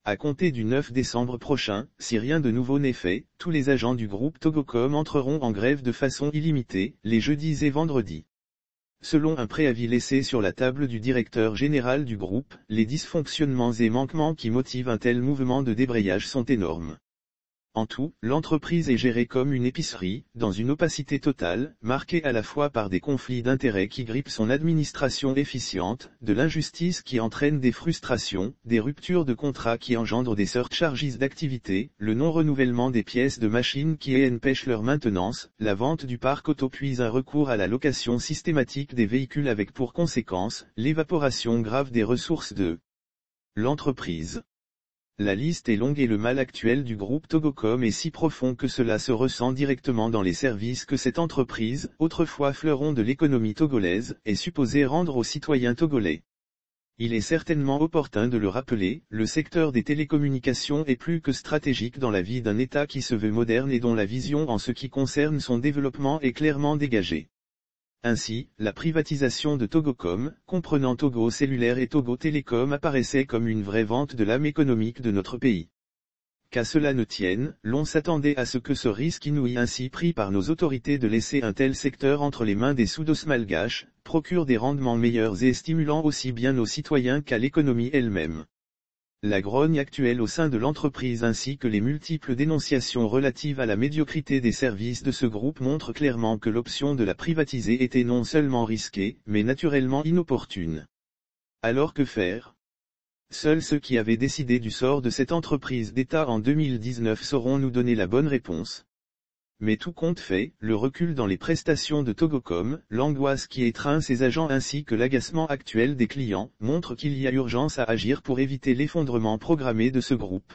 À compter du 9 décembre prochain, si rien de nouveau n'est fait, tous les agents du groupe Togocom entreront en grève de façon illimitée, les jeudis et vendredis. Selon un préavis laissé sur la table du directeur général du groupe, les dysfonctionnements et manquements qui motivent un tel mouvement de débrayage sont énormes. En tout, l'entreprise est gérée comme une épicerie, dans une opacité totale, marquée à la fois par des conflits d'intérêts qui grippent son administration efficiente, de l'injustice qui entraîne des frustrations, des ruptures de contrats qui engendrent des surcharges d'activité, le non-renouvellement des pièces de machines qui empêchent leur maintenance, la vente du parc auto puis un recours à la location systématique des véhicules avec pour conséquence, l'évaporation grave des ressources de l'entreprise. La liste est longue et le mal actuel du groupe Togocom est si profond que cela se ressent directement dans les services que cette entreprise, autrefois fleuron de l'économie togolaise, est supposée rendre aux citoyens togolais. Il est certainement opportun de le rappeler, le secteur des télécommunications est plus que stratégique dans la vie d'un État qui se veut moderne et dont la vision en ce qui concerne son développement est clairement dégagée. Ainsi, la privatisation de Togocom, comprenant Togo Cellulaire et Togo Télécom apparaissait comme une vraie vente de l'âme économique de notre pays. Qu'à cela ne tienne, l'on s'attendait à ce que ce risque inouï ainsi pris par nos autorités de laisser un tel secteur entre les mains des soudos malgaches, procure des rendements meilleurs et stimulant aussi bien aux citoyens qu'à l'économie elle-même. La grogne actuelle au sein de l'entreprise ainsi que les multiples dénonciations relatives à la médiocrité des services de ce groupe montrent clairement que l'option de la privatiser était non seulement risquée, mais naturellement inopportune. Alors que faire ? Seuls ceux qui avaient décidé du sort de cette entreprise d'État en 2019 sauront nous donner la bonne réponse. Mais tout compte fait, le recul dans les prestations de Togocom, l'angoisse qui étreint ses agents ainsi que l'agacement actuel des clients, montrent qu'il y a urgence à agir pour éviter l'effondrement programmé de ce groupe.